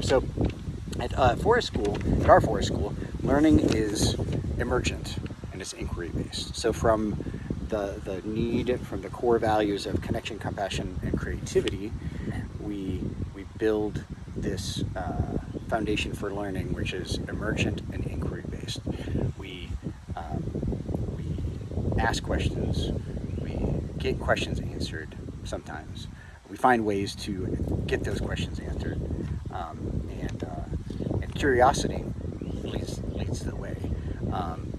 So at our forest school, learning is emergent and it's inquiry based. So from the need, from the core values of connection, compassion, and creativity, we build this foundation for learning, which is emergent and inquiry based. We ask questions, we get questions answered sometimes. We find ways to get those questions answered, and curiosity leads the way.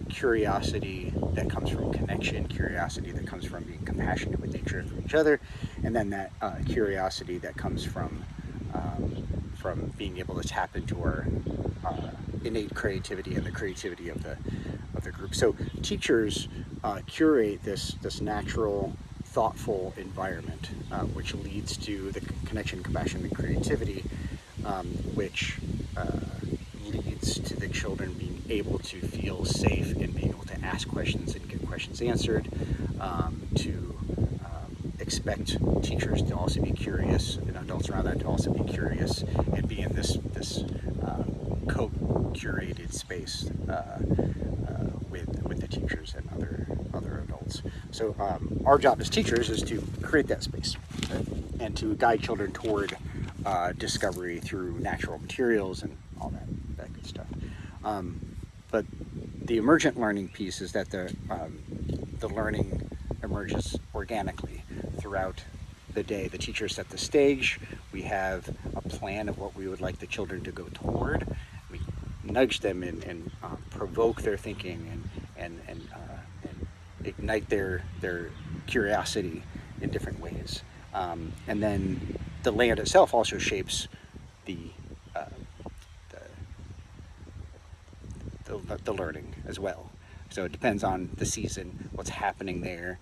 Curiosity that comes from connection, curiosity that comes from being compassionate with nature and for each other, and then that curiosity that comes from being able to tap into our innate creativity and the creativity of the group. So teachers curate this natural, thoughtful environment, which leads to the connection, compassion, and creativity, which leads to the children being able to feel safe and being able to ask questions and get questions answered, to expect teachers to also be curious and adults around that to also be curious and be in this co-curated space with the teachers and other adults. So our job as teachers is to create that space, right? And to guide children toward discovery through natural materials and all that good stuff. But the emergent learning piece is that the learning emerges organically throughout the day. The teachers set the stage. We have a plan of what we would like the children to go toward. We nudge them and provoke their thinking and ignite their curiosity in different ways. And then the land itself also shapes the learning as well. So it depends on the season, what's happening there,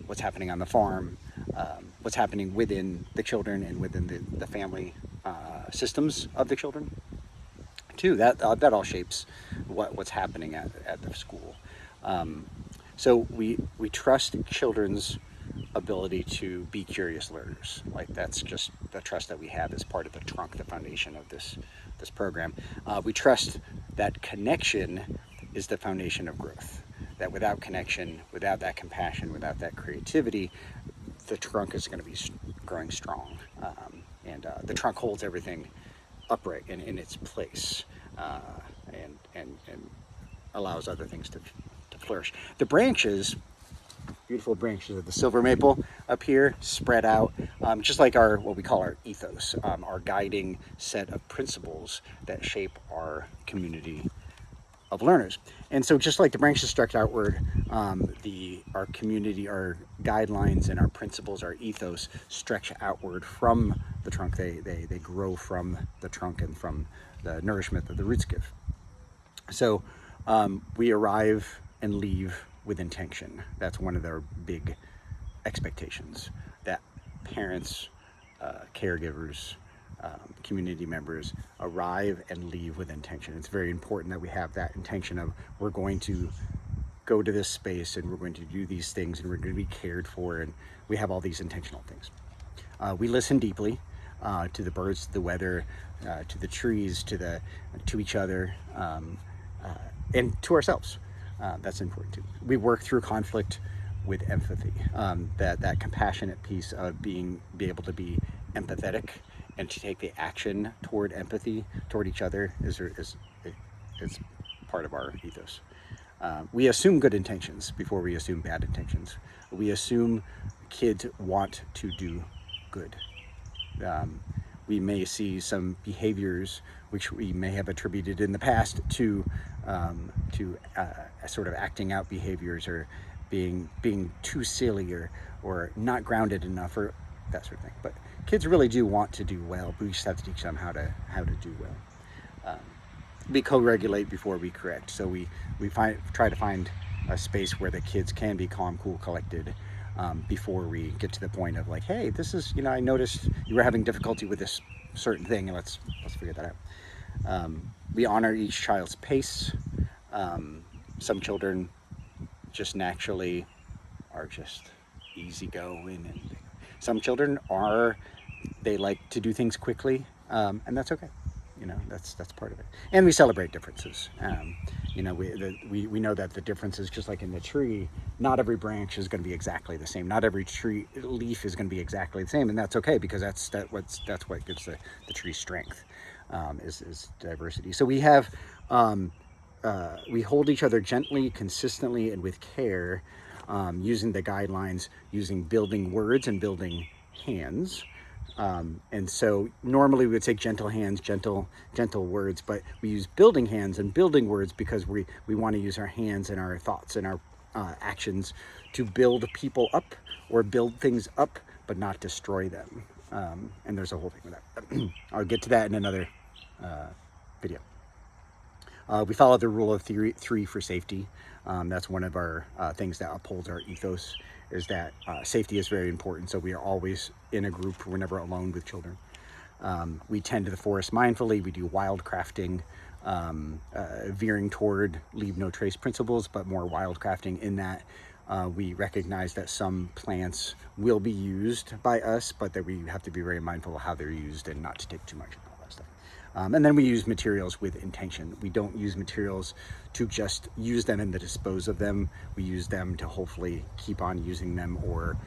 what's happening on the farm, what's happening within the children and within the family systems of the children. Too, that all shapes what's happening at the school. So we trust children's ability to be curious learners. Like, that's just the trust that we have as part of the trunk, the foundation of this program. We trust that connection is the foundation of growth. That without connection, without that compassion, without that creativity, the trunk is going to be growing strong, and the trunk holds everything upright and in its place, and allows other things to flourish. The branches, beautiful branches of the silver maple up here, spread out, just like what we call our ethos, our guiding set of principles that shape our community of learners. And so just like the branches stretch outward, our community, our guidelines and our principles, our ethos stretch outward from the trunk. They grow from the trunk and from the nourishment that the roots give. So we arrive and leave with intention. That's one of their big expectations, that parents, caregivers, community members arrive and leave with intention. It's very important that we have that intention of, we're going to go to this space and we're going to do these things and we're going to be cared for, and we have all these intentional things. We listen deeply to the birds, to the weather, to the trees, to each other, and to ourselves. That's important too. We work through conflict with empathy. That compassionate piece of be able to be empathetic and to take the action toward empathy toward each other is part of our ethos. We assume good intentions before we assume bad intentions. We assume kids want to do good. We may see some behaviors which we may have attributed in the past to sort of acting out behaviors, or being too silly, or not grounded enough, or that sort of thing. But kids really do want to do well, but we just have to teach them how to do well. We co-regulate before we correct. So we try to find a space where the kids can be calm, cool, collected, before we get to the point of like, hey, this is, I noticed you were having difficulty with this certain thing, and let's figure that out. We honor each child's pace. Some children just naturally are just easygoing, and some children they like to do things quickly, and that's okay. That's part of it. And we celebrate differences. We know that the differences, just like in the tree, not every branch is going to be exactly the same. Not every tree leaf is going to be exactly the same, and that's okay, because that's what gives the tree strength, is diversity. So we hold each other gently, consistently, and with care, using the guidelines, using building words and building hands. And so normally we would say gentle hands, gentle words, but we use building hands and building words because we want to use our hands and our thoughts and our actions to build people up or build things up, but not destroy them. And there's a whole thing with that. I'll get to that in another video. We follow the rule of three for safety. That's one of our things that upholds our ethos, is that safety is very important. So we are always in a group. We're never alone with children. We tend to the forest mindfully. We do wild crafting, veering toward leave no trace principles, but more wild crafting in that we recognize that some plants will be used by us, but that we have to be very mindful of how they're used and not to take too much of all that stuff. And then we use materials with intention. We don't use materials to just use them and to dispose of them. We use them to hopefully keep on using them, or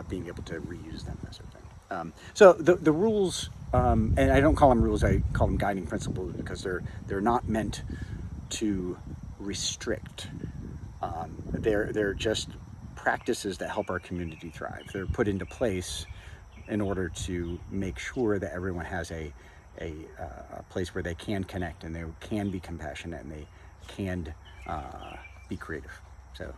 being able to reuse them, that sort of thing. So the rules, and I don't call them rules, I call them guiding principles, because they're not meant to restrict. They're just practices that help our community thrive. They're put into place in order to make sure that everyone has a place where they can connect, and they can be compassionate, and they can be creative. So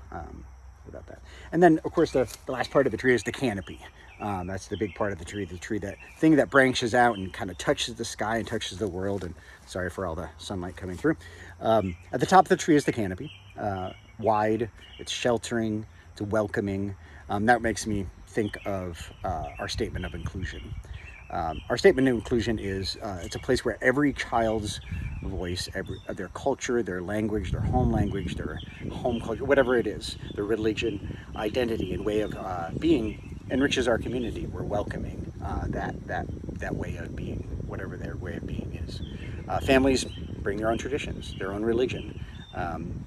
about that. And then of course the last part of the tree is the canopy. That's the big part of the tree, that thing that branches out and kind of touches the sky and touches the world. And sorry for all the sunlight coming through. At the top of the tree is the canopy. Wide, it's sheltering, it's welcoming. That makes me think of our statement of inclusion. Our statement of inclusion is it's a place where every child's voice, their culture, their language, their home language, their home culture, whatever it is, their religion, identity, and way of being enriches our community. We're welcoming that way of being, whatever their way of being is. Families bring their own traditions, their own religion,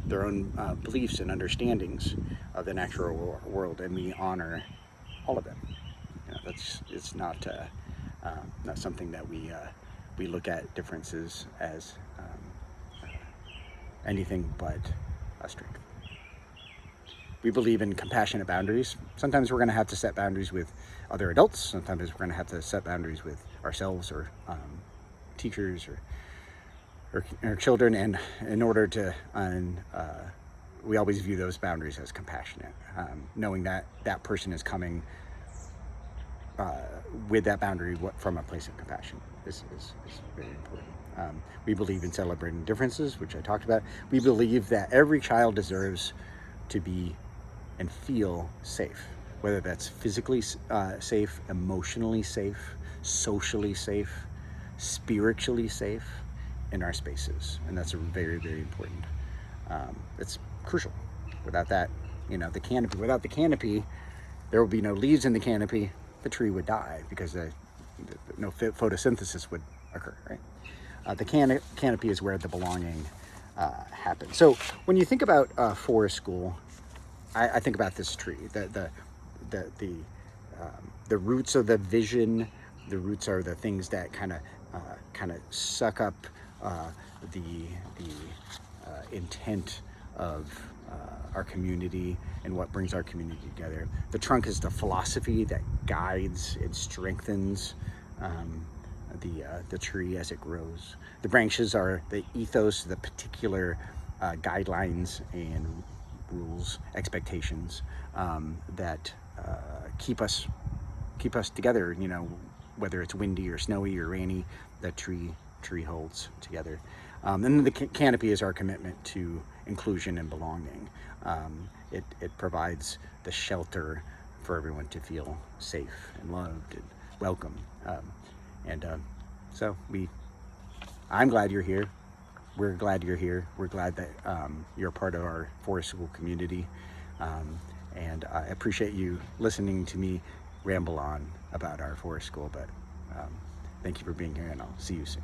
their own beliefs and understandings of the natural world, and we honor all of them. It's not something that we look at differences as anything but a strength. We believe in compassionate boundaries. Sometimes we're going to have to set boundaries with other adults. Sometimes we're going to have to set boundaries with ourselves, or teachers, or children. And in order to, we always view those boundaries as compassionate, knowing that that person is coming with that boundary from a place of compassion is very important. We believe in celebrating differences, which I talked about. We believe that every child deserves to be and feel safe, whether that's physically safe, emotionally safe, socially safe, spiritually safe in our spaces. And that's very, very important. It's crucial. Without that, the canopy, without the canopy, there will be no leaves in the canopy. The tree would die because no photosynthesis would occur, right? The canopy is where the belonging happens. So when you think about forest school, I think about this tree. The roots are the vision. The roots are the things that kind of suck up the intent of our community and what brings our community together. The trunk is the philosophy that guides and strengthens the tree as it grows. The branches are the ethos, the particular guidelines and rules, expectations that keep us together. Whether it's windy or snowy or rainy, the tree holds together. And then the canopy is our commitment to inclusion and belonging. It provides the shelter for everyone to feel safe and loved and welcome. So I'm glad you're here. We're glad you're here. We're glad that you're a part of our forest school community. And I appreciate you listening to me ramble on about our forest school. But thank you for being here, and I'll see you soon.